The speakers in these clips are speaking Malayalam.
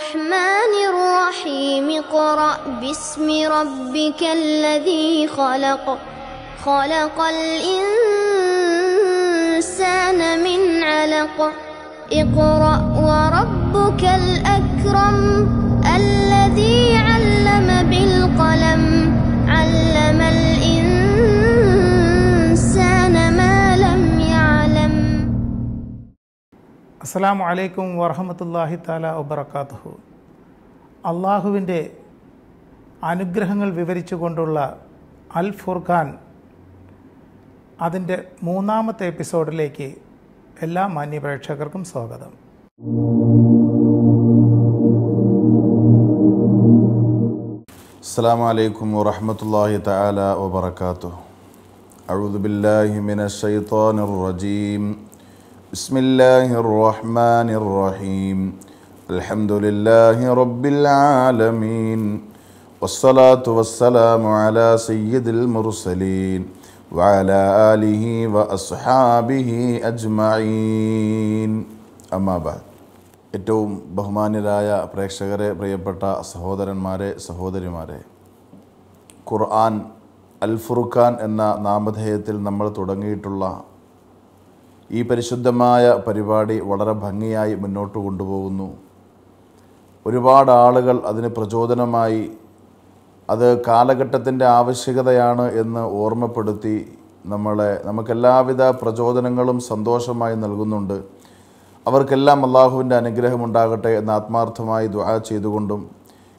الرحمن الرحيم اقرأ باسم ربك الذي خلق خلق الإنسان من علق اقرأ وربك الأكرم الذي علم بالقلم علم الإنسان ما لم يعلم. അസ്സലാമു അലൈക്കും വറഹ്മത്തുള്ളാഹി തആല വബറകാതുഹു. അള്ളാഹുവിൻ്റെ അനുഗ്രഹങ്ങൾ വിവരിച്ചുകൊണ്ടുള്ള അൽ ഫുർഖാൻ അതിൻ്റെ 3-ാമത്തെ എപ്പിസോഡിലേക്ക് എല്ലാ മാന്യപ്രേക്ഷകർക്കും സ്വാഗതം. അസ്സലാമു അലൈക്കും വറഹ്മത്തുള്ളാഹി തആല വബറകാതുഹു. അഊദു ബില്ലാഹി മിനശ് ശൈത്വാനിർ റജീം. ബിസ്മില്ലാഹിർ റഹ്മാനിർ റഹീം. അൽഹംദുലില്ലാഹി റബ്ബിൽ ആലമീൻ. വസ്സലാത്തു വസ്സലാമു അലാ സയ്യിദിൽ മുർസലീൻ വഅലാ ആലിഹി വഅസ്ഹാബിഹി അജ്മഈൻ. അമ്മാ ബഅദ്. ഏറ്റവും ബഹുമാന്യരായ പ്രേക്ഷകരെ, പ്രിയപ്പെട്ട സഹോദരന്മാരെ, സഹോദരിമാരെ, ഖുർആൻ അൽ ഫുർഖാൻ എന്ന നാമധേയത്തിൽ നമ്മൾ തുടങ്ങിയിട്ടുള്ള ഈ പരിശുദ്ധമായ പരിപാടി വളരെ ഭംഗിയായി മുന്നോട്ട് കൊണ്ടുപോകുന്നു. ഒരുപാട് ആളുകൾ അതിന് പ്രചോദനമായി അത് കാലഘട്ടത്തിൻ്റെ ആവശ്യകതയാണ് എന്ന് ഓർമ്മപ്പെടുത്തി നമുക്കെല്ലാവിധ പ്രചോദനങ്ങളും സന്തോഷമായി നൽകുന്നുണ്ട്. അവർക്കെല്ലാം അള്ളാഹുവിൻ്റെ അനുഗ്രഹം ഉണ്ടാകട്ടെ എന്ന് ആത്മാർത്ഥമായി ദുആ ചെയ്തുകൊണ്ടും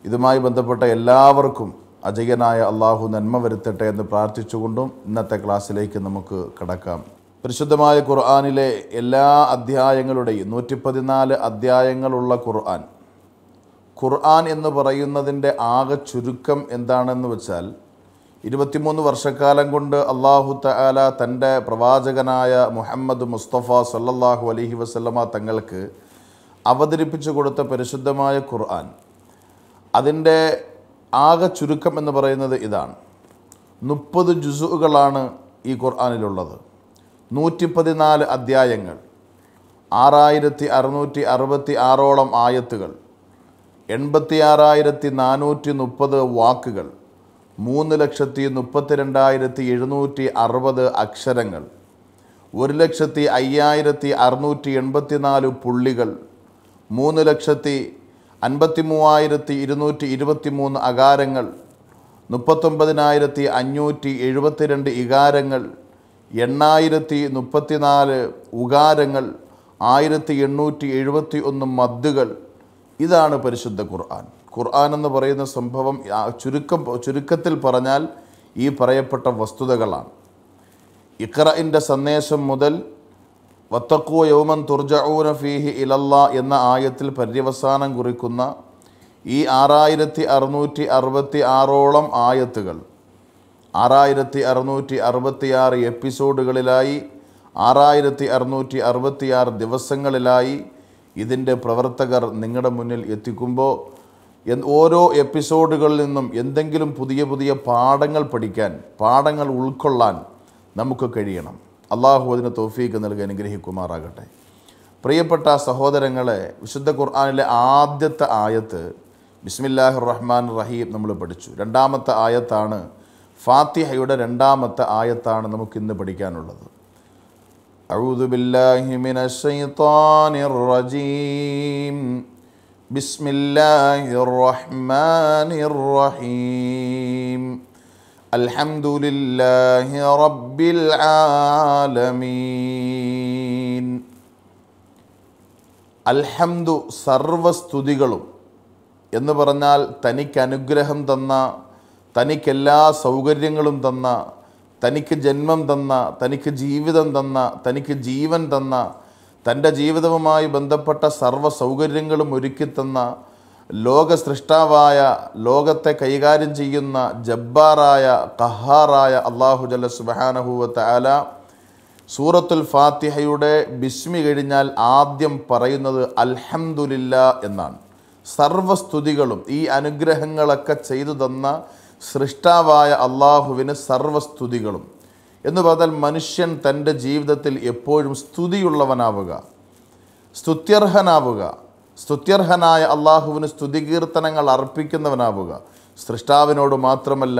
ഇതുമായി ബന്ധപ്പെട്ട എല്ലാവർക്കും അജയ്യനായ അള്ളാഹു നന്മ വരുത്തട്ടെ എന്ന് പ്രാർത്ഥിച്ചുകൊണ്ടും ഇന്നത്തെ ക്ലാസ്സിലേക്ക് നമുക്ക് കടക്കാം. പരിശുദ്ധമായ ഖുർആനിലെ എല്ലാ അധ്യായങ്ങളുടെയും 114 അധ്യായങ്ങളുള്ള ഖുർആൻ എന്ന് പറയുന്നതിൻ്റെ ആകെ ചുരുക്കം എന്താണെന്ന് വെച്ചാൽ 23 വർഷക്കാലം കൊണ്ട് അല്ലാഹു തആല തൻ്റെ പ്രവാചകനായ മുഹമ്മദ് മുസ്തഫ സല്ലല്ലാഹു അലൈഹി വസല്ലമ തങ്ങൾക്ക് അവതരിപ്പിച്ചു കൊടുത്ത പരിശുദ്ധമായ ഖുർആൻ, അതിൻ്റെ ആകെ ചുരുക്കം എന്ന് പറയുന്നത് ഇതാണ്. 30 ജുസുകളാണ് ഈ ഖുർആനിലുള്ളത്. 114 അധ്യായങ്ങൾ, 6666ഓളം ആയത്തുകൾ, 86,430 വാക്കുകൾ, 3,32,760 അക്ഷരങ്ങൾ, 1,05,684 പുള്ളികൾ, 3,53,223 അകാരങ്ങൾ, 39,572 ഇകാരങ്ങൾ, 8,034 ഉകാരങ്ങൾ, 1,871 മദ്ദുകൾ. ഇതാണ് പരിശുദ്ധ ഖുർആൻ. ഖുർആൻ എന്ന് പറയുന്ന സംഭവം ചുരുക്കത്തിൽ പറഞ്ഞാൽ ഈ പറയപ്പെട്ട വസ്തുതകളാണ്. ഇഖ്റഇൻ്റെ സന്ദേശം മുതൽ വത്തഖൂ യൗമൻ തുർജഊന ഫീഹി ഇലല്ലാ എന്ന ആയത്തിൽ പര്യവസാനം കുറിക്കുന്ന ഈ 6666ഓളം ആയത്തുകൾ 6666 എപ്പിസോഡുകളിലായി 6666 ദിവസങ്ങളിലായി ഇതിൻ്റെ പ്രവർത്തകർ നിങ്ങളുടെ മുന്നിൽ എത്തിക്കുമ്പോൾ ഓരോ എപ്പിസോഡുകളിൽ നിന്നും എന്തെങ്കിലും പുതിയ പുതിയ പാഠങ്ങൾ പഠിക്കാൻ, പാഠങ്ങൾ ഉൾക്കൊള്ളാൻ നമുക്ക് കഴിയണം. അള്ളാഹു അതിന് തൗഫീഖ് നൽകി അനുഗ്രഹിക്കുമാറാകട്ടെ. പ്രിയപ്പെട്ട സഹോദരങ്ങളെ, വിശുദ്ധ ഖുർആനിലെ ആദ്യത്തെ ആയത്ത് ബിസ്മില്ലാഹിർ റഹ്മാനിർ റഹീം നമ്മൾ പഠിച്ചു. 2ാമത്തെ ആയത്താണ്, ഫാത്തിഹയുടെ 2ാമത്തെ ആയത്താണ് നമുക്കിന്ന് പഠിക്കാനുള്ളത്. അഊദു ബില്ലാഹി മിനശ് ശൈത്വാനിർ റജീം. ബിസ്മില്ലാഹിർ റഹ്മാനിർ റഹീം. അൽഹംദുലില്ലാഹി റബ്ബിൽ ആലമീൻ. അൽഹംദു, സർവസ്തുതികളും എന്ന് പറഞ്ഞാൽ തനിക്ക് അനുഗ്രഹം തന്ന, തനിക്കെല്ലാ സൗകര്യങ്ങളും തന്ന, തനിക്ക് ജന്മം തന്ന, തനിക്ക് ജീവിതം തന്ന, തനിക്ക് ജീവൻ തന്ന, തൻ്റെ ജീവിതവുമായി ബന്ധപ്പെട്ട സർവ്വ സൗകര്യങ്ങളും ഒരുക്കിത്തന്ന ലോക സൃഷ്ടാവായ, ലോകത്തെ കൈകാര്യം ചെയ്യുന്ന ജബ്ബാറായ, ഖഹാറായ അല്ലാഹു ജല്ല സുബ്ഹാനഹു വ തആല സൂറത്തുൽ ഫാത്തിഹയുടെ ബിസ്മി കഴിഞ്ഞാൽ ആദ്യം പറയുന്നത് അൽഹംദുലില്ലാ എന്നാണ്. സർവസ്തുതികളും ഈ അനുഗ്രഹങ്ങളൊക്കെ ചെയ്തു തന്ന സൃഷ്ടാവായ അള്ളാഹുവിന് സർവസ്തുതികളും എന്ന് പറഞ്ഞാൽ മനുഷ്യൻ തൻ്റെ ജീവിതത്തിൽ എപ്പോഴും സ്തുതിയുള്ളവനാവുക, സ്തുത്യർഹനാവുക, സ്തുത്യർഹനായ അള്ളാഹുവിന് സ്തുതികീർത്തനങ്ങൾ അർപ്പിക്കുന്നവനാവുക. സൃഷ്ടാവിനോട് മാത്രമല്ല,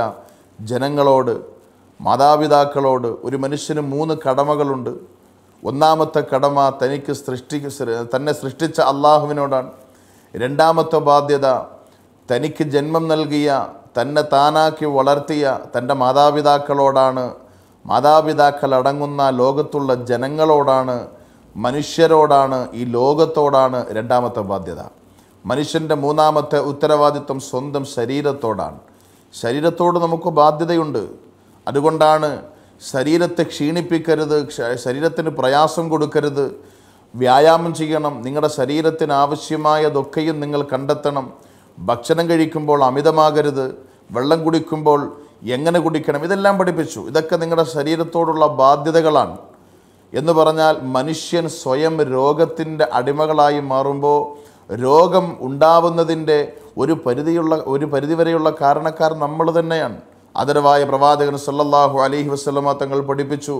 ജനങ്ങളോട്, മാതാപിതാക്കളോട്. ഒരു മനുഷ്യന് 3 കടമകളുണ്ട്. ഒന്നാമത്തെ കടമ തന്നെ സൃഷ്ടിച്ച അള്ളാഹുവിനോടാണ്. രണ്ടാമത്തെ ബാധ്യത തനിക്ക് ജന്മം നൽകിയ, തന്നെ താനാക്കി വളർത്തിയ തൻ്റെ മാതാപിതാക്കളോടാണ്. മാതാപിതാക്കൾ അടങ്ങുന്ന ലോകത്തുള്ള ജനങ്ങളോടാണ്, മനുഷ്യരോടാണ്, ഈ ലോകത്തോടാണ് രണ്ടാമത്തെ ബാധ്യത. മനുഷ്യൻ്റെ മൂന്നാമത്തെ ഉത്തരവാദിത്വം സ്വന്തം ശരീരത്തോടാണ്. ശരീരത്തോട് നമുക്ക് ബാധ്യതയുണ്ട്. അതുകൊണ്ടാണ് ശരീരത്തെ ക്ഷീണിപ്പിക്കരുത്, ശരീരത്തിന് പ്രയാസം കൊടുക്കരുത്. വ്യായാമം ചെയ്യണം. നിങ്ങളുടെ ശരീരത്തിന് ആവശ്യമായതൊക്കെയും നിങ്ങൾ കണ്ടെത്തണം. ഭക്ഷണം കഴിക്കുമ്പോൾ അമിതമാകരുത്. വെള്ളം കുടിക്കുമ്പോൾ എങ്ങനെ കുടിക്കണം, ഇതെല്ലാം പഠിപ്പിച്ചു. ഇതൊക്കെ നിങ്ങളുടെ ശരീരത്തോടുള്ള ബാധ്യതകളാണ്. എന്ന് പറഞ്ഞാൽ മനുഷ്യൻ സ്വയം രോഗത്തിൻ്റെ അടിമകളായി മാറുമ്പോൾ രോഗം ഉണ്ടാവുന്നതിൻ്റെ ഒരു പരിധിവരെയുള്ള കാരണക്കാർ നമ്മൾ തന്നെയാണ്. ആദരവായ പ്രവാചകൻ സല്ലല്ലാഹു അലൈഹി വസല്ലമ തങ്ങൾ പഠിപ്പിച്ചു,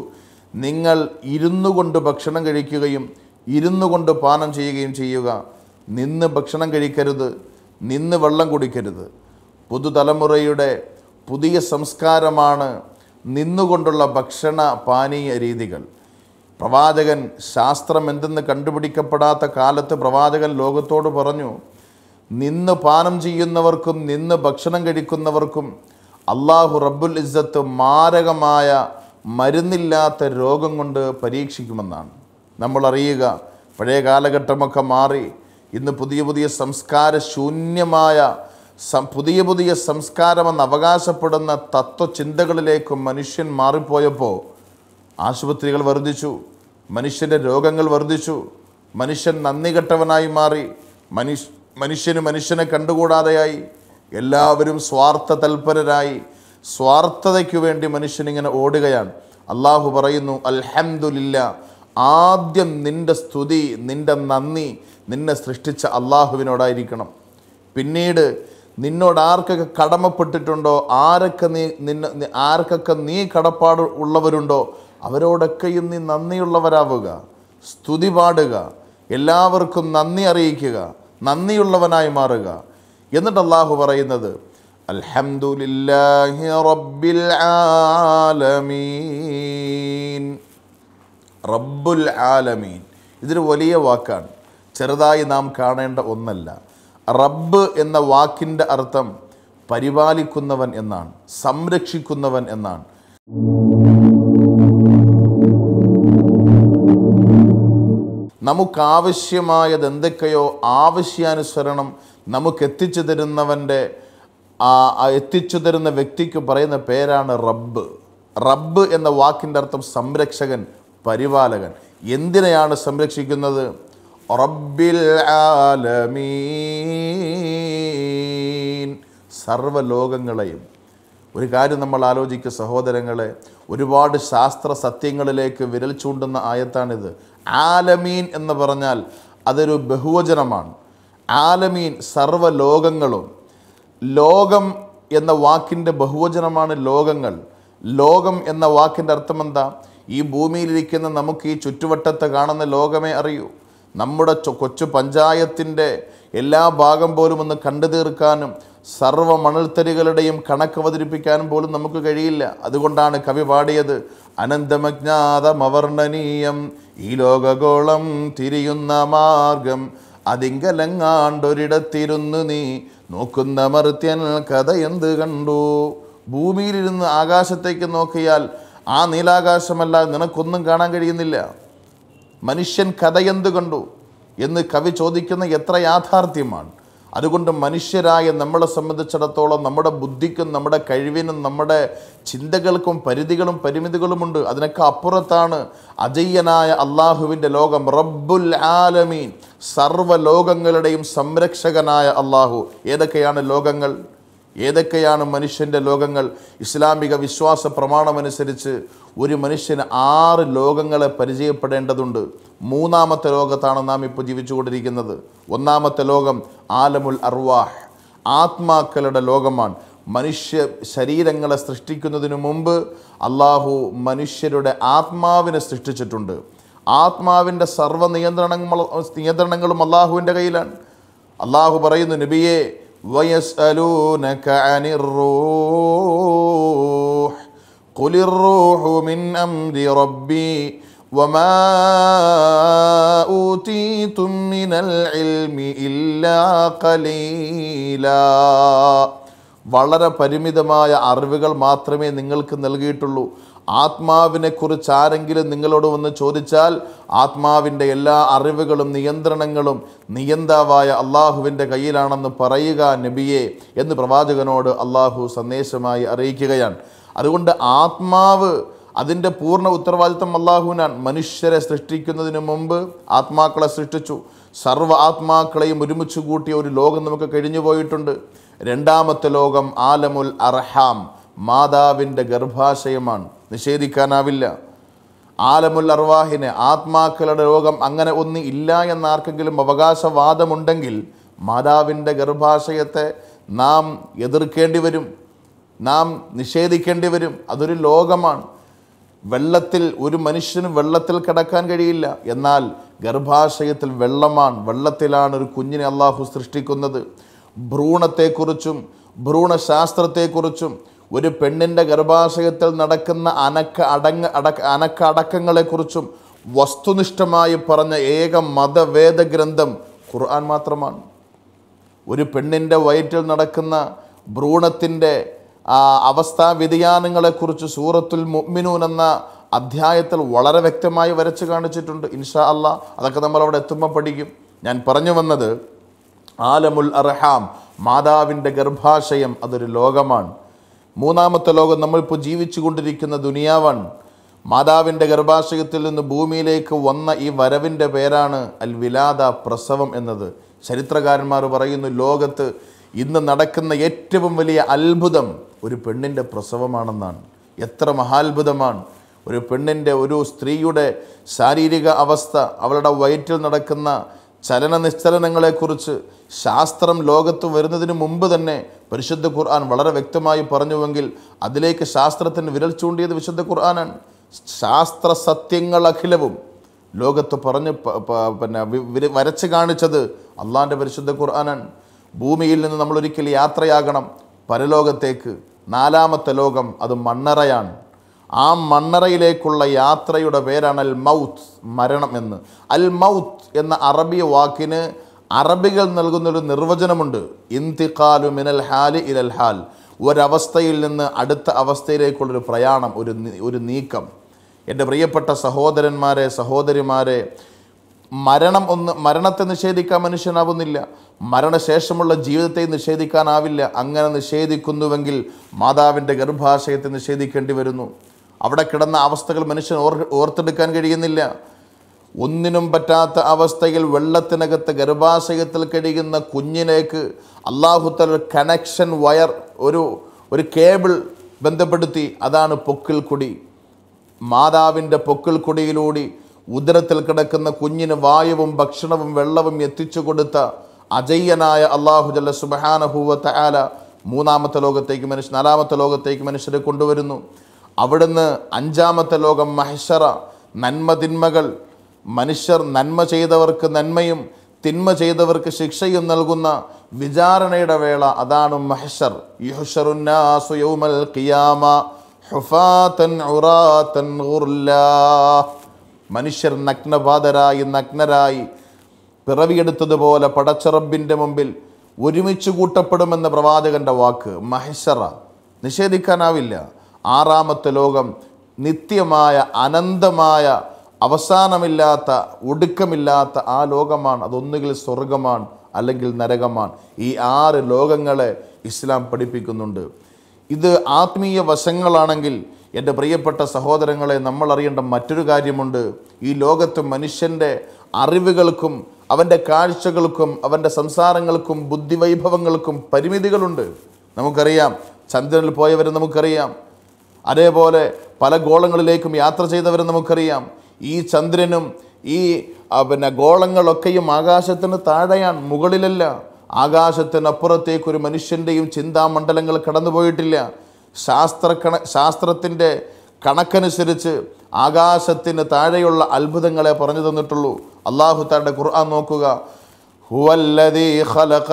നിങ്ങൾ ഇരുന്നു കൊണ്ട് ഭക്ഷണം കഴിക്കുകയും ഇരുന്നു കൊണ്ട് പാനം ചെയ്യുകയും ചെയ്യുക. നിന്ന് ഭക്ഷണം കഴിക്കരുത്, നിന്ന് വെള്ളം കുടിക്കരുത്. പുതുതലമുറയുടെ പുതിയ സംസ്കാരമാണ് നിന്നുകൊണ്ടുള്ള ഭക്ഷണ പാനീയ രീതികൾ. പ്രവാചകൻ ശാസ്ത്രം എന്തെന്ന് കണ്ടുപിടിക്കപ്പെടാത്ത കാലത്ത് പ്രവാചകൻ ലോകത്തോട് പറഞ്ഞു, നിന്ന് പാനം ചെയ്യുന്നവർക്കും നിന്ന് ഭക്ഷണം കഴിക്കുന്നവർക്കും അള്ളാഹു റബ്ബുൽ ഇസ്സത്ത് മാരകമായ മരുന്നില്ലാത്ത രോഗം കൊണ്ട് പരീക്ഷിക്കുമെന്നാണ്. നമ്മൾ അറിയുക, പഴയ കാലഘട്ടമൊക്കെ മാറി ഇന്ന് പുതിയ സംസ്കാര ശൂന്യമായ പുതിയ സംസ്കാരമെന്ന് അവകാശപ്പെടുന്ന തത്വചിന്തകളിലേക്ക് മനുഷ്യൻ മാറിപ്പോയപ്പോൾ ആശുപത്രികൾ വർദ്ധിച്ചു, മനുഷ്യൻ്റെ രോഗങ്ങൾ വർദ്ധിച്ചു, മനുഷ്യൻ നന്ദി കെട്ടവനായി മാറി, മനുഷ്യനെ കണ്ടുകൂടാതെയായി, എല്ലാവരും സ്വാർത്ഥ തൽപരരായി, സ്വാർത്ഥതയ്ക്കു വേണ്ടി മനുഷ്യനിങ്ങനെ ഓടുകയാണ്. അള്ളാഹു പറയുന്നു, അൽഹംദുലില്ലാ, ആദ്യം നിൻ്റെ സ്തുതി, നിൻ്റെ നന്ദി നിന്നെ സൃഷ്ടിച്ച അള്ളാഹുവിനോടായിരിക്കണം. പിന്നീട് നിന്നോട് ആർക്കൊക്കെ കടമപ്പെട്ടിട്ടുണ്ടോ, ആർക്കൊക്കെ നീ കടപ്പാട് ഉള്ളവരുണ്ടോ അവരോടൊക്കെയും നീ നന്ദിയുള്ളവരാവുക, സ്തുതി പാടുക, എല്ലാവർക്കും നന്ദി അറിയിക്കുക, നന്ദിയുള്ളവനായി മാറുക. എന്നിട്ട് അള്ളാഹു പറയുന്നത്, അൽഹംദുലില്ലാഹി റബ്ബിൽ ആലമീൻ. റബ്ബുൽ ആലമീൻ ഇതൊരു വലിയ വാക്കാണ്, ചെറുതായി നാം കാണേണ്ട ഒന്നല്ല. റബ്ബ് എന്ന വാക്കിൻ്റെ അർത്ഥം പരിപാലിക്കുന്നവൻ എന്നാണ്, സംരക്ഷിക്കുന്നവൻ എന്നാണ്. നമുക്കാവശ്യമായത് എന്തൊക്കെയോ ആവശ്യാനുസരണം നമുക്ക് എത്തിച്ചു തരുന്ന വ്യക്തിക്ക് പറയുന്ന പേരാണ് റബ്ബ്. റബ്ബ് എന്ന വാക്കിൻ്റെ അർത്ഥം സംരക്ഷകൻ, പരിപാലകൻ. എന്തിനെയാണ് സംരക്ഷിക്കുന്നത്? റബ്ബിൽ ആലമീൻ, സർവ്വലോകങ്ങളെയും. ഒരു കാര്യം നമ്മൾ ആലോചിക്കുക സഹോദരങ്ങളെ, ഒരുപാട് ശാസ്ത്ര സത്യങ്ങളിലേക്ക് വിരൽ ചൂണ്ടുന്ന ആയത്താണിത്. ആലമീൻ എന്ന് പറഞ്ഞാൽ അതൊരു ബഹുവചനമാണ്. ആലമീൻ സർവ്വലോകങ്ങളും. ലോകം എന്ന വാക്കിൻ്റെ ബഹുവചനമാണ് ലോകങ്ങൾ. ലോകം എന്ന വാക്കിൻ്റെ അർത്ഥം എന്താ? ഈ ഭൂമിയിലിരിക്കുന്ന നമുക്ക് ഈ ചുറ്റുവട്ടത്ത് കാണുന്ന ലോകമേ അറിയൂ. നമ്മുടെ കൊച്ചു പഞ്ചായത്തിൻ്റെ എല്ലാ ഭാഗം പോലും ഒന്ന് കണ്ടു തീർക്കാനും സർവ്വ മണൽത്തരികളുടെയും കണക്ക് അവതരിപ്പിക്കാനും പോലും നമുക്ക് കഴിയില്ല. അതുകൊണ്ടാണ് കവി പാടിയത്, അനന്തമജ്ഞാതമവർണ്ണനീയം ഈ ലോകഗോളം തിരിയുന്ന മാർഗം അതിങ്കലങ്ങാണ്ടൊരിടത്തിരുന്ന് നീ നോക്കുന്ന മർത്യൻ കഥ എന്ത് കണ്ടു. ഭൂമിയിലിരുന്ന് ആകാശത്തേക്ക് നോക്കിയാൽ ആ നീലാകാശമല്ല നിനക്കൊന്നും കാണാൻ കഴിയുന്നില്ല. മനുഷ്യൻ കഥ എന്ത് കണ്ടു എന്ന് കവി ചോദിക്കുന്ന എത്ര യാഥാർത്ഥ്യമാണ്. അതുകൊണ്ട് മനുഷ്യരായ നമ്മളെ സംബന്ധിച്ചിടത്തോളം നമ്മുടെ ബുദ്ധിക്കും നമ്മുടെ കഴിവിനും നമ്മുടെ ചിന്തകൾക്കും പരിധികളും പരിമിതികളുമുണ്ട്. അതിനൊക്കെ അപ്പുറത്താണ് അജയ്യനായ അള്ളാഹുവിൻ്റെ ലോകം. റബ്ബുൽ ആലമീൻ, സർവ്വലോകങ്ങളുടെയും സംരക്ഷകനായ അള്ളാഹു. ഏതൊക്കെയാണ് ലോകങ്ങൾ? ഏതൊക്കെയാണ് മനുഷ്യൻ്റെ ലോകങ്ങൾ? ഇസ്ലാമിക വിശ്വാസ പ്രമാണമനുസരിച്ച് ഒരു മനുഷ്യന് 6 ലോകങ്ങളെ പരിചയപ്പെടേണ്ടതുണ്ട്. 3ാമത്തെ ലോകത്താണ് നാം ഇപ്പോൾ ജീവിച്ചുകൊണ്ടിരിക്കുന്നത്. 1ാമത്തെ ലോകം ആലമുൽ അർവാഹ്, ആത്മാക്കളുടെ ലോകമാണ്. മനുഷ്യ ശരീരങ്ങളെ സൃഷ്ടിക്കുന്നതിന് മുമ്പ് അള്ളാഹു മനുഷ്യരുടെ ആത്മാവിനെ സൃഷ്ടിച്ചിട്ടുണ്ട്. ആത്മാവിൻ്റെ സർവ്വ നിയന്ത്രണങ്ങളും അള്ളാഹുവിൻ്റെ കയ്യിലാണ്. അള്ളാഹു പറയുന്നു, നബിയെ, വയസ്അലൂനക അനിർ റൂഹ് ഖുലിർ റൂഹു മിൻ അംരി റബ്ബി വമാ ഊതീതും മിനൽ ഇൽമി ഇല്ലാ ഖലീലാ. വളരെ പരിമിതമായ അറിവുകൾ മാത്രമേ നിങ്ങൾക്ക് നൽകിയിട്ടുള്ളൂ. ആത്മാവിനെക്കുറിച്ച് ആരെങ്കിലും നിങ്ങളോട് വന്ന് ചോദിച്ചാൽ ആത്മാവിൻ്റെ എല്ലാ അറിവുകളും നിയന്ത്രണങ്ങളും നിയന്താവായ അള്ളാഹുവിൻ്റെ കയ്യിലാണെന്ന് പറയുക നബിയെ എന്ന് പ്രവാചകനോട് അള്ളാഹു സന്ദേശമായി അറിയിക്കുകയാണ്. അതുകൊണ്ട് ആത്മാവ് അതിൻ്റെ പൂർണ്ണ ഉത്തരവാദിത്വം അള്ളാഹുവിനാണ്. മനുഷ്യരെ സൃഷ്ടിക്കുന്നതിന് മുമ്പ് ആത്മാക്കളെ സൃഷ്ടിച്ചു. സർവ്വ ആത്മാക്കളെയും ഒരുമിച്ച് കൂട്ടിയ ഒരു ലോകം നമുക്ക് കഴിഞ്ഞു പോയിട്ടുണ്ട്. രണ്ടാമത്തെ ലോകം ആലമുൽ അർഹാം, മാതാവിൻ്റെ ഗർഭാശയമാണ്. നിഷേധിക്കാനാവില്ല. ആലമുൽ അർവാഹിനെ, ആത്മാക്കളുടെ ലോകം, അങ്ങനെ ഒന്നും ഇല്ല എന്നാർക്കെങ്കിലും അവകാശവാദമുണ്ടെങ്കിൽ മാതാവിൻ്റെ ഗർഭാശയത്തെ നാം എതിർക്കേണ്ടി വരും, നാം നിഷേധിക്കേണ്ടി വരും. അതൊരു ലോകമാണ്. വെള്ളത്തിൽ ഒരു മനുഷ്യന് വെള്ളത്തിൽ കിടക്കാൻ കഴിയില്ല. എന്നാൽ ഗർഭാശയത്തിൽ വെള്ളമാണ്. വെള്ളത്തിലാണ് ഒരു കുഞ്ഞിനെ അള്ളാഹു സൃഷ്ടിക്കുന്നത്. ഭ്രൂണത്തെക്കുറിച്ചും ഭ്രൂണശാസ്ത്രത്തെക്കുറിച്ചും ഒരു പെണ്ണിൻ്റെ ഗർഭാശയത്തിൽ നടക്കുന്ന അടക്കങ്ങളെക്കുറിച്ചും വസ്തുനിഷ്ഠമായി പറഞ്ഞ ഏക മതവേദ ഗ്രന്ഥം ഖുർആൻ മാത്രമാണ്. ഒരു പെണ്ണിൻ്റെ വയറ്റിൽ നടക്കുന്ന ഭ്രൂണത്തിൻ്റെ അവസ്ഥാ വ്യതിയാനങ്ങളെക്കുറിച്ച് സൂറത്തുൽ മുഅ്മിനൂൻ എന്ന അധ്യായത്തിൽ വളരെ വ്യക്തമായി വരച്ച് കാണിച്ചിട്ടുണ്ട്. ഇൻഷാ അല്ലാഹ് അതൊക്കെ നമ്മൾ അവിടെ എത്തുമ്പോൾ പഠിക്കും. ഞാൻ പറഞ്ഞു വന്നത്, ആലമുൽ അർഹാം, മാതാവിൻ്റെ ഗർഭാശയം, അതൊരു ലോകമാണ്. മൂന്നാമത്തെ ലോകം നമ്മളിപ്പോൾ ജീവിച്ചു കൊണ്ടിരിക്കുന്ന ദുനിയാവാണ്. മാതാവിൻ്റെ ഗർഭാശയത്തിൽ നിന്ന് ഭൂമിയിലേക്ക് വന്ന ഈ വരവിൻ്റെ പേരാണ് അൽ വിലാദ, പ്രസവം എന്നത്. ചരിത്രകാരന്മാർ പറയുന്നു, ലോകത്ത് ഇന്ന് നടക്കുന്ന ഏറ്റവും വലിയ അത്ഭുതം ഒരു പെണ്ണിൻ്റെ പ്രസവമാണെന്നാണ്. എത്ര മഹാത്ഭുതമാണ്! ഒരു പെണ്ണിൻ്റെ, ഒരു സ്ത്രീയുടെ ശാരീരിക അവസ്ഥ, അവളുടെ വയറ്റിൽ നടക്കുന്ന ചലന നിശ്ചലനങ്ങളെക്കുറിച്ച് ശാസ്ത്രം ലോകത്ത് വരുന്നതിന് മുമ്പ് തന്നെ പരിശുദ്ധ ഖുർആൻ വളരെ വ്യക്തമായി പറഞ്ഞുവെങ്കിൽ അതിലേക്ക് ശാസ്ത്രത്തിന് വിരൽ ചൂണ്ടിയത് വിശുദ്ധ ഖുർആനാണ്. ശാസ്ത്ര സത്യങ്ങൾ അഖിലവും ലോകത്ത് പറഞ്ഞ് വരച്ച് കാണിച്ചത് അള്ളാഹിൻ്റെ പരിശുദ്ധ ഖുർആനാണ്. ഭൂമിയിൽ നിന്ന് നമ്മളൊരിക്കൽ യാത്രയാകണം പരലോകത്തേക്ക്. നാലാമത്തെ ലോകം അത് മണ്ണറയാണ്. ആ മണ്ണറയിലേക്കുള്ള യാത്രയുടെ പേരാണ് അൽ മൗത്ത്, മരണം എന്ന്. അൽ മൗത്ത് എന്ന അറബി വാക്കിന് അറബികൾ നൽകുന്നൊരു നിർവചനമുണ്ട്. ഇന്തിഖാലു മിനൽ ഹാലി ഇലൽ ഹാൽ, ഒരവസ്ഥയിൽ നിന്ന് അടുത്ത അവസ്ഥയിലേക്കുള്ളൊരു പ്രയാണം, ഒരു നീക്കം. എൻ്റെ പ്രിയപ്പെട്ട സഹോദരന്മാരെ, സഹോദരിമാരെ, മരണത്തെ നിഷേധിക്കാൻ മനുഷ്യനാവുന്നില്ല. മരണശേഷമുള്ള ജീവിതത്തെ നിഷേധിക്കാനാവില്ല. അങ്ങനെ നിഷേധിക്കുന്നുവെങ്കിൽ മാതാവിൻ്റെ ഗർഭാശയത്തെ നിഷേധിക്കേണ്ടി വരുന്നു. അവിടെ കിടന്ന അവസ്ഥകൾ മനുഷ്യൻ ഓർത്തെടുക്കാൻ കഴിയുന്നില്ല. ഒന്നിനും പറ്റാത്ത അവസ്ഥയിൽ വെള്ളത്തിനകത്ത് ഗർഭാശയത്തിൽ കഴിയുന്ന കുഞ്ഞിലേക്ക് അല്ലാഹു തആല കണക്ഷൻ വയർ, ഒരു കേബിൾ ബന്ധപ്പെടുത്തി. അതാണ് പൊക്കിൾ കൊടി. മാതാവിൻ്റെ പൊക്കിൾ കൊടിയിലൂടെ ഉദരത്തിൽ കിടക്കുന്ന കുഞ്ഞിന് വായുവും ഭക്ഷണവും വെള്ളവും എത്തിച്ചു കൊടുത്ത അജയ്യനായ അല്ലാഹു ജല്ല സുബ്ഹാനഹു വ തആല നാലാമത്തെ ലോകത്തേക്ക് മനുഷ്യരെ കൊണ്ടുവരുന്നു. അവിടുന്ന് അഞ്ചാമത്തെ ലോകം മഹ്ശറ, നന്മ തിന്മകൾ, മനുഷ്യർ നന്മ ചെയ്തവർക്ക് നന്മയും തിന്മ ചെയ്തവർക്ക് ശിക്ഷയും നൽകുന്ന വിചാരണയുടെ വേള, അതാണ് മഹ്ശർ. യുഹ്ശറുന്നാസു യൗമൽ ഖിയാമ ഹുഫാതൻ ഉറാതൻ ഗുർലാ. മനുഷ്യർ നഗ്നരായി പിറവിയെടുത്തതുപോലെ പടച്ചറബിൻ്റെ മുമ്പിൽ ഒരുമിച്ച് കൂട്ടപ്പെടുമെന്ന പ്രവാചകൻ്റെ വാക്ക്. മഹ്ശറ നിഷേധിക്കാനാവില്ല. ആറാമത്തെ ലോകം നിത്യമായ, അനന്തമായ, അവസാനമില്ലാത്ത, ഒടുക്കമില്ലാത്ത ആ ലോകമാണ്. അതൊന്നുകിൽ സ്വർഗമാണ്, അല്ലെങ്കിൽ നരകമാണ്. ഈ 6 ലോകങ്ങളെ ഇസ്ലാം പഠിപ്പിക്കുന്നുണ്ട്. ഇത് ആത്മീയ വശങ്ങളാണെങ്കിൽ എൻ്റെ പ്രിയപ്പെട്ട സഹോദരങ്ങളെ, നമ്മൾ അറിയേണ്ട മറ്റൊരു കാര്യമുണ്ട്. ഈ ലോകത്ത് മനുഷ്യൻ്റെ അറിവുകൾക്കും അവൻ്റെ കാഴ്ചകൾക്കും അവൻ്റെ സംസാരങ്ങൾക്കും ബുദ്ധിവൈഭവങ്ങൾക്കും പരിമിതികളുണ്ട്. നമുക്കറിയാം, ചന്ദ്രനിൽ പോയവരെ നമുക്കറിയാം. അതേപോലെ പല ഗോളങ്ങളിലേക്കും യാത്ര ചെയ്തവരെ നമുക്കറിയാം. ഈ ചന്ദ്രനും ഈ ഗോളങ്ങളൊക്കെയും ആകാശത്തിന് താഴെയാണ്, മുകളിലല്ല. ആകാശത്തിനപ്പുറത്തേക്കൊരു മനുഷ്യൻ്റെയും ചിന്താമണ്ഡലങ്ങൾ കടന്നുപോയിട്ടില്ല. ശാസ്ത്രത്തിൻ്റെ കണക്കനുസരിച്ച് ആകാശത്തിന് താഴെയുള്ള അത്ഭുതങ്ങളെ പറഞ്ഞു തന്നിട്ടുള്ളൂ. അല്ലാഹു തആലയുടെ ഖുർആൻ നോക്കുക. ഹുവല്ലദീ ഖലഖ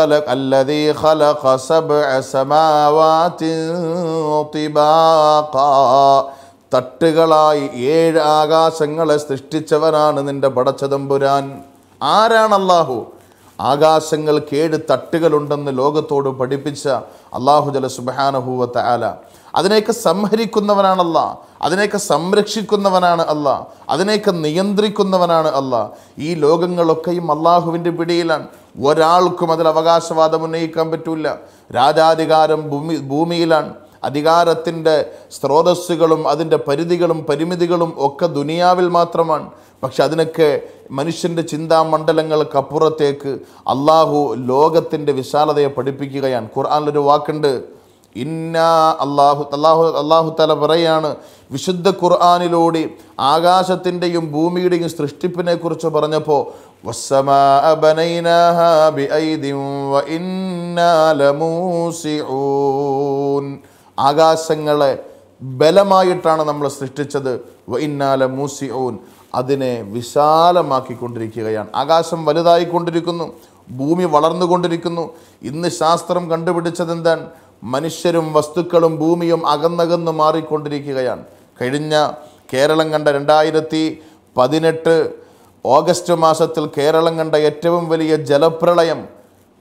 സബ്അ സമാവാതിൻ തിബാഖാ, തട്ടുകളായി 7 ആകാശങ്ങളെ സൃഷ്ടിച്ചവനാണ് നിന്റെ പടച്ചതമ്പുരാൻ. ആരാണ് അല്ലാഹു? ആകാശങ്ങൾക്ക് 7 തട്ടുകളുണ്ടെന്ന് ലോകത്തോട് പഠിപ്പിച്ച അല്ലാഹു ജല്ല സുബ്ഹാനഹു വ തആല. അതിനെയൊക്കെ സംഹരിക്കുന്നവനാണ് അല്ലാഹ്, അതിനെയൊക്കെ സംരക്ഷിക്കുന്നവനാണ് അല്ലാഹ്, അതിനെയൊക്കെ നിയന്ത്രിക്കുന്നവനാണ് അല്ലാഹ്. ഈ ലോകങ്ങളൊക്കെയും അള്ളാഹുവിൻ്റെ പിടിയിലാണ്. ഒരാൾക്കും അതിൽ അവകാശവാദം ഉന്നയിക്കാൻ പറ്റില്ല. രാജാധികാരം ഭൂമിയിലാണ്. അധികാരത്തിൻ്റെ സ്രോതസ്സുകളും അതിൻ്റെ പരിധികളും പരിമിതികളും ഒക്കെ ദുനിയാവിൽ മാത്രമാണ്. പക്ഷെ അതിനൊക്കെ മനുഷ്യൻ്റെ ചിന്താമണ്ഡലങ്ങൾക്കപ്പുറത്തേക്ക് അള്ളാഹു ലോകത്തിൻ്റെ വിശാലതയെ പഠിപ്പിക്കുകയാണ്. ഖുർആനിലൊരു വാക്കുണ്ട്, അള്ളാഹു തആല പറയാണ് വിശുദ്ധ ഖുർആനിലൂടെ ആകാശത്തിൻ്റെയും ഭൂമിയുടെയും സൃഷ്ടിപ്പിനെ കുറിച്ച് പറഞ്ഞപ്പോൾ, വസ്സമാഅ ബനൈനാഹാ ബിഐദിൻ വഇന്നാ ലമൂസിഊൻ, ആകാശങ്ങളെ ബലമായിട്ടാണ് നമ്മൾ സൃഷ്ടിച്ചത്. വഇന്നാ ലമൂസിഊൻ, അതിനെ വിശാലമാക്കിക്കൊണ്ടിരിക്കുകയാണ്. ആകാശം വലുതായിക്കൊണ്ടിരിക്കുന്നു, ഭൂമി വളർന്നുകൊണ്ടിരിക്കുന്നു. ഇന്ന് ശാസ്ത്രം കണ്ടുപിടിച്ചത് എന്താണ്? മനുഷ്യരും വസ്തുക്കളും ഭൂമിയും അകന്നകന്ന് മാറിക്കൊണ്ടിരിക്കുകയാണ്. കഴിഞ്ഞ കേരളം കണ്ട 2018 ഓഗസ്റ്റ് മാസത്തിൽ കേരളം കണ്ട ഏറ്റവും വലിയ ജലപ്രളയം,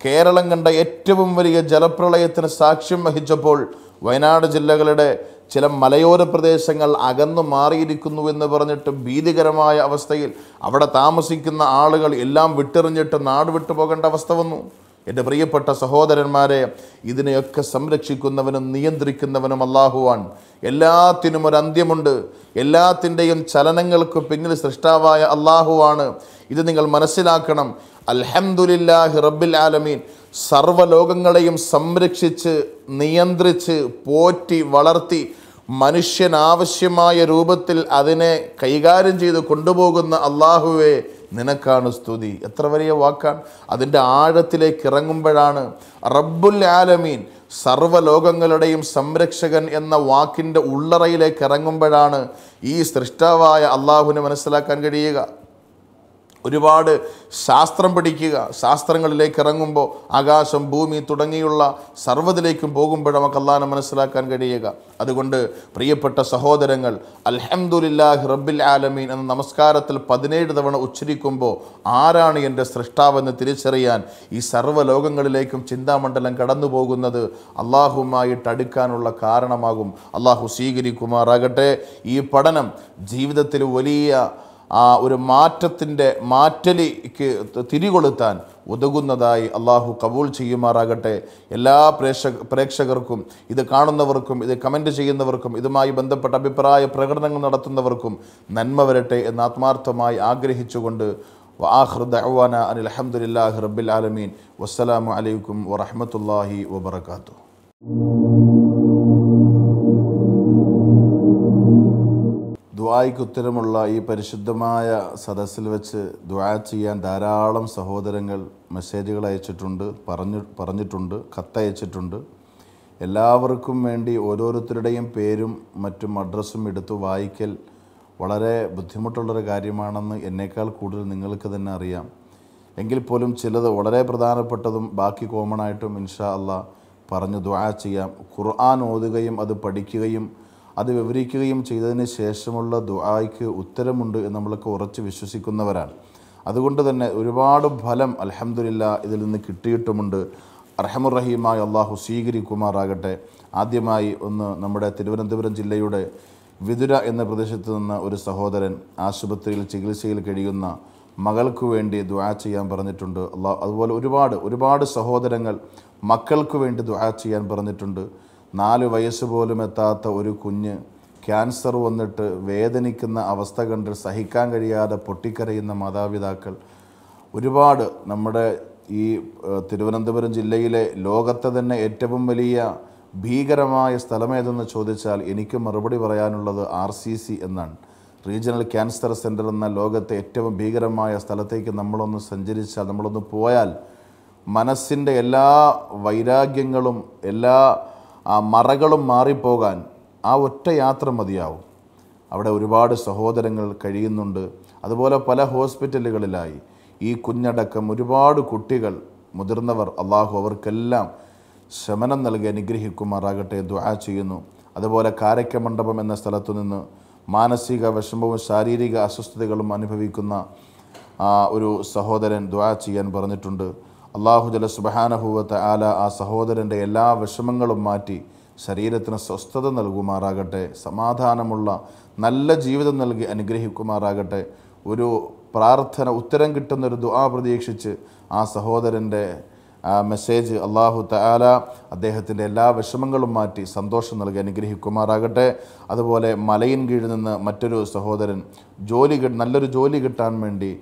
കേരളം കണ്ട ഏറ്റവും വലിയ ജലപ്രളയത്തിന് സാക്ഷ്യം വഹിച്ചപ്പോൾ വയനാട് ജില്ലകളുടെ ചില മലയോര പ്രദേശങ്ങൾ അകന്നു മാറിയിരിക്കുന്നു എന്ന് പറഞ്ഞിട്ട് ഭീതികരമായ അവസ്ഥയിൽ അവിടെ താമസിക്കുന്ന ആളുകൾ എല്ലാം വിട്ടെറിഞ്ഞിട്ട് നാട് വിട്ടു പോകേണ്ട അവസ്ഥ വന്നു. എൻ്റെ പ്രിയപ്പെട്ട സഹോദരന്മാരെ, ഇതിനെയൊക്കെ സംരക്ഷിക്കുന്നവനും നിയന്ത്രിക്കുന്നവനും അല്ലാഹുവാണ്. എല്ലാത്തിനും ഒരു അന്ത്യമുണ്ട്. എല്ലാത്തിൻ്റെയും ചലനങ്ങൾക്ക് പിന്നിൽ സൃഷ്ടാവായ അല്ലാഹുവാണ്. ഇത് നിങ്ങൾ മനസ്സിലാക്കണം. അൽഹംദുലില്ലാഹി റബ്ബിൽ ആലമീൻ, സർവ്വലോകങ്ങളെയും സംരക്ഷിച്ച് നിയന്ത്രിച്ച് പോറ്റി വളർത്തി മനുഷ്യനാവശ്യമായ രൂപത്തിൽ അതിനെ കൈകാര്യം ചെയ്ത് കൊണ്ടുപോകുന്ന അല്ലാഹുവേ, നിനക്കാണ് സ്തുതി. എത്ര വലിയ വാക്കാണ്! അതിൻ്റെ ആഴത്തിലേക്ക് ഇറങ്ങുമ്പോഴാണ് റബ്ബുൽ ആലമീൻ, സർവ്വലോകങ്ങളുടെയും സംരക്ഷകൻ എന്ന വാക്കിൻ്റെ ഉള്ളറയിലേക്ക് ഇറങ്ങുമ്പോഴാണ് ഈ സൃഷ്ടാവായ അള്ളാഹുവിനെ മനസ്സിലാക്കാൻ കഴിയുക. ഒരുപാട് ശാസ്ത്രം പഠിക്കുക. ശാസ്ത്രങ്ങളിലേക്ക് ഇറങ്ങുമ്പോൾ ആകാശം ഭൂമി തുടങ്ങിയുള്ള സർവ്വതിലേക്കും പോകുമ്പോൾ നമുക്ക് അല്ലാഹുവിനെ മനസ്സിലാക്കാൻ കഴിയുക. അതുകൊണ്ട് പ്രിയപ്പെട്ട സഹോദരങ്ങൾ, അൽഹംദുലില്ലാഹി റബ്ബിൽ ആലമീൻ എന്ന നമസ്കാരത്തിൽ 17 തവണ ഉച്ചരിക്കുമ്പോൾ ആരാണ് എൻ്റെ സൃഷ്ടാവെന്ന് തിരിച്ചറിയാൻ ഈ സർവ്വലോകങ്ങളിലേക്കും ചിന്താമണ്ഡലം കടന്നു പോകുന്നത് അള്ളാഹുവുമായിട്ട് അടുക്കാനുള്ള കാരണമാകും. അള്ളാഹു സ്വീകരിക്കുമാറാകട്ടെ. ഈ പഠനം ജീവിതത്തിൽ വലിയ ഒരു മാറ്റലിക്ക് തിരികൊളുത്താൻ ഉതകുന്നതായി അള്ളാഹു കബൂൽ ചെയ്യുമാറാകട്ടെ. എല്ലാ പ്രേക്ഷകർക്കും, ഇത് കാണുന്നവർക്കും, ഇത് കമൻറ്റ് ചെയ്യുന്നവർക്കും, ഇതുമായി ബന്ധപ്പെട്ട അഭിപ്രായ പ്രകടനങ്ങൾ നടത്തുന്നവർക്കും നന്മ വരട്ടെ എന്ന് ആത്മാർത്ഥമായി ആഗ്രഹിച്ചുകൊണ്ട് വആഖിറു ദഅ്വാനാ അനിൽ ഹംദുലില്ലാഹി റബ്ബിൽ ആലമീൻ. വസ്സലാമു അലൈക്കും വറഹ്മത്തുള്ളാഹി വബറകാതുഹു. ദുആയ്ക്ക് ഉത്തരമുള്ള ഈ പരിശുദ്ധമായ സദസ്സിൽ വെച്ച് ദുആ ചെയ്യാൻ ധാരാളം സഹോദരങ്ങൾ മെസ്സേജുകൾ അയച്ചിട്ടുണ്ട്, പറഞ്ഞിട്ടുണ്ട്, കത്തയച്ചിട്ടുണ്ട്. എല്ലാവർക്കും വേണ്ടി ഓരോരുത്തരുടെയും പേരും മറ്റും അഡ്രസ്സും എടുത്ത് വായിക്കൽ വളരെ ബുദ്ധിമുട്ടുള്ളൊരു കാര്യമാണെന്ന് എന്നേക്കാൾ കൂടുതൽ നിങ്ങൾക്ക് തന്നെ അറിയാം. എങ്കിൽ പോലും ചിലത് വളരെ പ്രധാനപ്പെട്ടതും ബാക്കി കോമണായിട്ടും ഇൻഷാ അല്ലാഹ് പറഞ്ഞു ദുആ ചെയ്യാം. ഖുർആൻ ഓതുകയും അത് പഠിക്കുകയും അത് വിവരിക്കുകയും ചെയ്തതിന് ശേഷമുള്ള ദുആയ്ക്ക് ഉത്തരമുണ്ട് എന്ന് നമ്മളൊക്കെ ഉറച്ച് വിശ്വസിക്കുന്നവരാണ്. അതുകൊണ്ട് തന്നെ ഒരുപാട് ഫലം അൽഹംദുലില്ലാഹ് ഇതിൽ നിന്ന് കിട്ടിയിട്ടുമുണ്ട്. അർഹമുർ റഹീമായ അള്ളാഹു സ്വീകരിക്കുമാറാകട്ടെ. ആദ്യമായി നമ്മുടെ തിരുവനന്തപുരം ജില്ലയുടെ വിതുര എന്ന പ്രദേശത്ത് നിന്ന് ഒരു സഹോദരൻ ആശുപത്രിയിൽ ചികിത്സയിൽ കഴിയുന്ന മകൾക്ക് വേണ്ടി ദുആ ചെയ്യാൻ പറഞ്ഞിട്ടുണ്ട്. അതുപോലെ ഒരുപാട് സഹോദരങ്ങൾ മക്കൾക്ക് വേണ്ടി ദുആ ചെയ്യാൻ പറഞ്ഞിട്ടുണ്ട്. 4 വയസ്സ് പോലും എത്താത്ത ഒരു കുഞ്ഞ് ക്യാൻസർ വന്നിട്ട് വേദനിക്കുന്ന അവസ്ഥ കണ്ട് സഹിക്കാൻ കഴിയാതെ പൊട്ടിക്കരയുന്ന മാതാപിതാക്കൾ ഒരുപാട്. നമ്മുടെ ഈ തിരുവനന്തപുരം ജില്ലയിലെ ലോകത്തെ തന്നെ ഏറ്റവും വലിയ ഭീകരമായ സ്ഥലമേതെന്ന് ചോദിച്ചാൽ എനിക്ക് മറുപടി പറയാനുള്ളത് RCC എന്നാണ്. റീജിയണൽ ക്യാൻസർ സെൻറ്റർ എന്ന ലോകത്തെ ഏറ്റവും ഭീകരമായ സ്ഥലത്തേക്ക് നമ്മളൊന്ന് സഞ്ചരിച്ചാൽ, നമ്മളൊന്ന് പോയാൽ മനസ്സിൻ്റെ എല്ലാ വൈരാഗ്യങ്ങളും എല്ലാ മറകളും മാറിപ്പോകാൻ ആ ഒറ്റ യാത്ര മതിയാവും. അവിടെ ഒരുപാട് സഹോദരങ്ങൾ കഴിയുന്നുണ്ട്. അതുപോലെ പല ഹോസ്പിറ്റലുകളിലായി ഈ കുഞ്ഞടക്കം ഒരുപാട് കുട്ടികൾ, മുതിർന്നവർ, അള്ളാഹു അവർക്കെല്ലാം ശമനം നൽകി അനുഗ്രഹിക്കുമാറാകട്ടെ ദുആ ചെയ്യുന്നു. അതുപോലെ കാരയ്ക്കമണ്ഡപം എന്ന സ്ഥലത്തു നിന്ന് മാനസിക വിഷമവും ശാരീരിക അസ്വസ്ഥതകളും അനുഭവിക്കുന്ന ഒരു സഹോദരൻ ദുആ ചെയ്യാൻ പറഞ്ഞിട്ടുണ്ട്. അല്ലാഹു ജല്ല സുബ്ഹാനഹു വ തആല ആ സഹോദരൻ്റെ എല്ലാ വിഷമങ്ങളും മാറ്റി ശരീരത്തിന് സ്വസ്ഥത നൽകുമാറാകട്ടെ, സമാധാനമുള്ള നല്ല ജീവിതം നൽകി അനുഗ്രഹിക്കുമാറാകട്ടെ. ഒരു പ്രാർത്ഥന ഉത്തരം കിട്ടുന്നൊരു ദുആ പ്രതീക്ഷിച്ച് ആ സഹോദരൻ്റെ മെസ്സേജ് അല്ലാഹു തആല അദ്ദേഹത്തിൻ്റെ എല്ലാ വിഷമങ്ങളും മാറ്റി സന്തോഷം നൽകി അനുഗ്രഹിക്കുമാറാകട്ടെ. അതുപോലെ മലയിൻ കീഴിൽ നിന്ന് മറ്റൊരു സഹോദരൻ നല്ലൊരു ജോലി കിട്ടാൻ വേണ്ടി,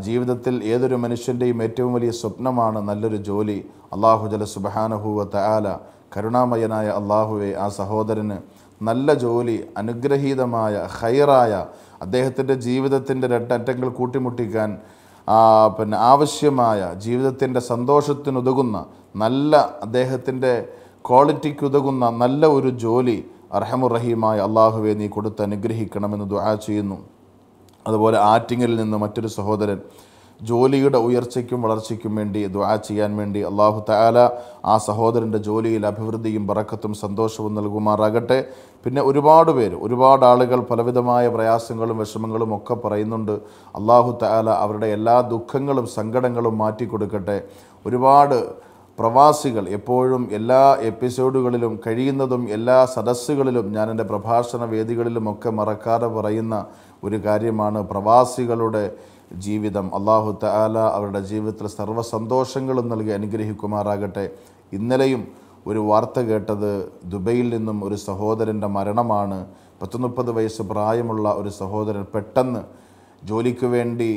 ജീവിതത്തിൽ ഏതൊരു മനുഷ്യൻ്റെയും ഏറ്റവും വലിയ സ്വപ്നമാണ് നല്ലൊരു ജോലി. അല്ലാഹു ജല്ല സുബ്ഹാനഹു വ തആല കരുണാമയനായ അല്ലാഹുവേ ആ സഹോദരന് നല്ല ജോലി, അനുഗ്രഹീതമായ ഖൈറായ, അദ്ദേഹത്തിൻ്റെ ജീവിതത്തിൻ്റെ രണ്ടറ്റങ്ങൾ കൂട്ടിമുട്ടിക്കാൻ ആവശ്യമായ, ജീവിതത്തിൻ്റെ സന്തോഷത്തിനുതകുന്ന, നല്ല അദ്ദേഹത്തിൻ്റെ ക്വാളിറ്റിക്കുതകുന്ന നല്ല ഒരു ജോലി അർഹമുർ-റഹീമായ അല്ലാഹുവേ നീ കൊടുത്ത് അനുഗ്രഹിക്കണമെന്ന് ദുആ ചെയ്യുന്നു. അതുപോലെ ആറ്റിങ്ങലിൽ നിന്ന് മറ്റൊരു സഹോദരൻ ജോലിയുടെ ഉയർച്ചയ്ക്കും വളർച്ചയ്ക്കും വേണ്ടി ദുആ ചെയ്യാൻ വേണ്ടി അല്ലാഹു തആല ആ സഹോദരൻ്റെ ജോലിയിൽ അഭിവൃദ്ധിയും ബറക്കത്തും സന്തോഷവും നൽകുമാറാകട്ടെ. പിന്നെ ഒരുപാട് ആളുകൾ പലവിധമായ പ്രയാസങ്ങളും വിഷമങ്ങളും ഒക്കെ പറയുന്നുണ്ട്. അല്ലാഹു തആല അവരുടെ എല്ലാ ദുഃഖങ്ങളും സങ്കടങ്ങളും മാറ്റിക്കൊടുക്കട്ടെ. ഒരുപാട് പ്രവാസികൾ എപ്പോഴും എല്ലാ എപ്പിസോഡുകളിലും കഴിയുന്നതും എല്ലാ സദസ്സുകളിലും ഞാൻ എൻ്റെ പ്രഭാഷണ വേദികളിലുമൊക്കെ മറക്കാതെ പറയുന്ന ഒരു കാര്യമാണ് പ്രവാസികളുടെ ജീവിതം. അല്ലാഹു തആല അവരുടെ ജീവിതത്തിൽ സർവ്വ സന്തോഷങ്ങളും നൽകി അനുഗ്രഹിക്കുമാറാകട്ടെ. ഇന്നലെയും ഒരു വാർത്ത കേട്ടത് ദുബൈയിൽ നിന്നും ഒരു സഹോദരൻ്റെ മരണമാണ്. 30 വയസ്സ് പ്രായമുള്ള ഒരു സഹോദരൻ പെട്ടെന്ന് ജോലിക്ക് വേണ്ടി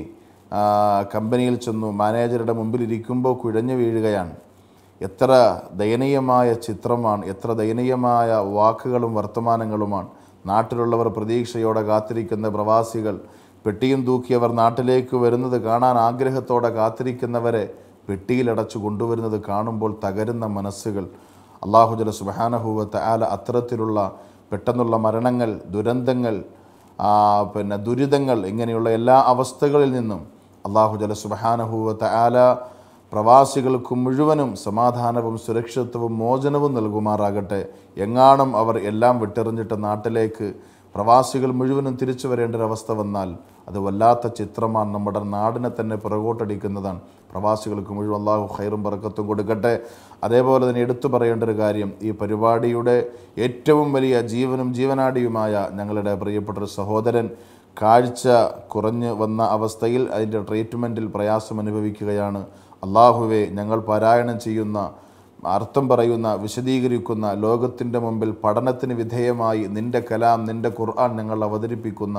കമ്പനിയിൽ ചെന്നു. മാനേജറുടെ മുമ്പിലിരിക്കുമ്പോൾ കുഴഞ്ഞു വീഴുകയാണ്. എത്ര ദയനീയമായ ചിത്രമാണ്, എത്ര ദയനീയമായ വാക്കുകളും വർത്തമാനങ്ങളുമാണ്. നാട്ടിലുള്ളവർ പ്രതീക്ഷയോടെ കാത്തിരിക്കുന്ന പ്രവാസികൾ, പെട്ടിയും തൂക്കിയവർ നാട്ടിലേക്ക് വരുന്നത് കാണാൻ ആഗ്രഹത്തോടെ കാത്തിരിക്കുന്നവരെ പെട്ടിയിലടച്ചു കൊണ്ടുവരുന്നത് കാണുമ്പോൾ തകരുന്ന മനസ്സുകൾ. അല്ലാഹു ജല്ല സുബ്ഹാനഹു വ തആല അത്തരത്തിലുള്ള പെട്ടെന്നുള്ള മരണങ്ങൾ, ദുരന്തങ്ങൾ, ദുരിതങ്ങൾ, ഇങ്ങനെയുള്ള എല്ലാ അവസ്ഥകളിൽ നിന്നും അല്ലാഹു ജല്ല സുബ്ഹാനഹു വ തആല പ്രവാസികൾക്ക് മുഴുവനും സമാധാനവും സുരക്ഷിതത്വവും മോചനവും നൽകുമാറാകട്ടെ. എങ്ങാനും അവർ എല്ലാം വിട്ടെറിഞ്ഞിട്ട് നാട്ടിലേക്ക് പ്രവാസികൾ മുഴുവനും തിരിച്ചു വരേണ്ട ഒരവസ്ഥ വന്നാൽ അത് വല്ലാത്ത ചിത്രമാണ്, നമ്മുടെ നാടിനെ തന്നെ പുറകോട്ടടിക്കുന്നതാണ്. പ്രവാസികൾക്ക് മുഴുവൻ അല്ലാഹു ഖൈറും ബറക്കത്തും കൊടുക്കട്ടെ. അതേപോലെ തന്നെ എടുത്തു പറയേണ്ട ഒരു കാര്യം, ഈ പരിപാടിയുടെ ഏറ്റവും വലിയ ജീവനും ജീവനാടിയുമായ ഞങ്ങളുടെ പ്രിയപ്പെട്ടൊരു സഹോദരൻ കാഴ്ച കുറഞ്ഞു വന്ന അവസ്ഥയിൽ അതിൻ്റെ ട്രീറ്റ്മെൻറ്റിൽ പ്രയാസം അനുഭവിക്കുകയാണ്. അല്ലാഹുവേ, ഞങ്ങൾ പാരായണം ചെയ്യുന്ന, അർത്ഥം പറയുന്ന, വിശദീകരിക്കുന്ന, ലോകത്തിൻ്റെ മുമ്പിൽ പഠനത്തിന് വിധേയമായി നിൻ്റെ കലാം, നിൻ്റെ ഖുർആൻ ഞങ്ങൾ അവതരിപ്പിക്കുന്ന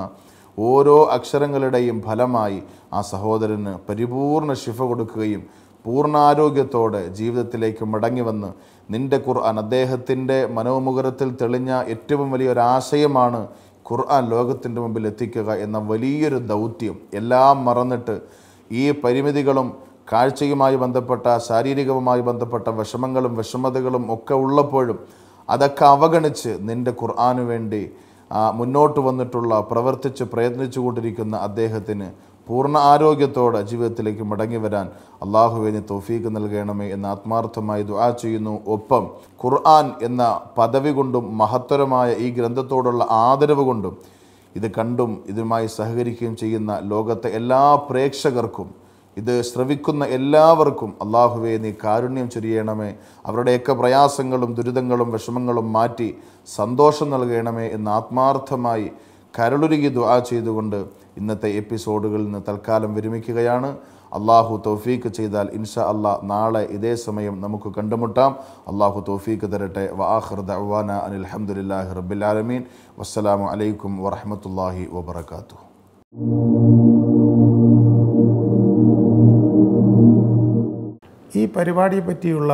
ഓരോ അക്ഷരങ്ങളുടെയും ഫലമായി ആ സഹോദരന് പരിപൂർണ ശിഫ കൊടുക്കുകയും പൂർണ്ണാരോഗ്യത്തോടെ ജീവിതത്തിലേക്ക് മടങ്ങി വന്ന് നിൻ്റെ ഖുർആൻ, അദ്ദേഹത്തിൻ്റെ മനോമുഖരത്തിൽ തെളിഞ്ഞ ഏറ്റവും വലിയൊരാശയമാണ് ഖുർആൻ ലോകത്തിൻ്റെ മുമ്പിൽ എത്തിക്കുക എന്ന വലിയൊരു ദൗത്യം. എല്ലാം മറന്നിട്ട് ഈ പരിമിതികളും കാഴ്ചയുമായി ബന്ധപ്പെട്ട, ശാരീരികവുമായി ബന്ധപ്പെട്ട വിഷമങ്ങളും വിഷമതകളും ഒക്കെ ഉള്ളപ്പോഴും അതൊക്കെ അവഗണിച്ച് നിൻ്റെ ഖുർആനു വേണ്ടി മുന്നോട്ട് വന്നിട്ടുള്ള, പ്രയത്നിച്ചു കൊണ്ടിരിക്കുന്ന അദ്ദേഹത്തിന് പൂർണ്ണ ആരോഗ്യത്തോടെ ജീവിതത്തിലേക്ക് മടങ്ങി വരാൻ അല്ലാഹുവേ നീ തൗഫീഖ് നൽകണമേ എന്ന് ആത്മാർത്ഥമായി ദുആ ചെയ്യുന്നു. ഒപ്പം ഖുർആൻ എന്ന പദവി കൊണ്ടും മഹത്തരമായ ഈ ഗ്രന്ഥത്തോടുള്ള ആദരവ് കൊണ്ടും ഇത് കണ്ടും ഇതുമായി സഹകരിക്കുകയും ചെയ്യുന്ന ലോകത്തെ എല്ലാ പ്രേക്ഷകർക്കും, ഇത് ശ്രവിക്കുന്ന എല്ലാവർക്കും അല്ലാഹുവേ നീ കാരുണ്യം ചൊരിയണമേ. അവരുടെയൊക്കെ പ്രയാസങ്ങളും ദുരിതങ്ങളും വിഷമങ്ങളും മാറ്റി സന്തോഷം നൽകണമേ എന്ന് ആത്മാർത്ഥമായി കരളുരുകി ദുആ ചെയ്തുകൊണ്ട് ഇന്നത്തെ എപ്പിസോഡുകളിൽ നിന്ന് തൽക്കാലം വിരമിക്കുകയാണ്. അല്ലാഹു തൗഫീഖ് ചെയ്താൽ ഇൻഷാ അല്ലാഹ് നാളെ ഇതേ സമയം നമുക്ക് കണ്ടുമുട്ടാം. അല്ലാഹു തൗഫീഖ് തരട്ടെ. വആഖിറു ദഅ്വാനാ അനിൽ ഹംദുലില്ലാഹി റബ്ബിൽ ആലമീൻ. വസ്സലാമു അലൈക്കും വറഹ്മത്തുള്ളാഹി വബറകാതുഹു. ഈ പരിപാടിയെ പറ്റിയുള്ള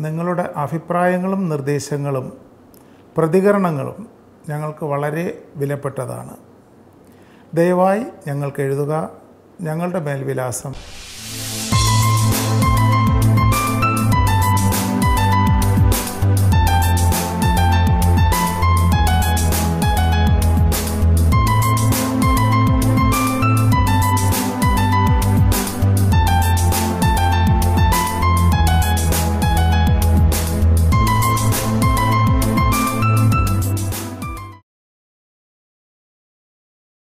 നിങ്ങളുടെ അഭിപ്രായങ്ങളും നിർദ്ദേശങ്ങളും പ്രതികരണങ്ങളും ഞങ്ങൾക്ക് വളരെ വിലപ്പെട്ടതാണ്. ദയവായി ഞങ്ങൾക്ക് എഴുതുക. ഞങ്ങളുടെ മേൽവിലാസം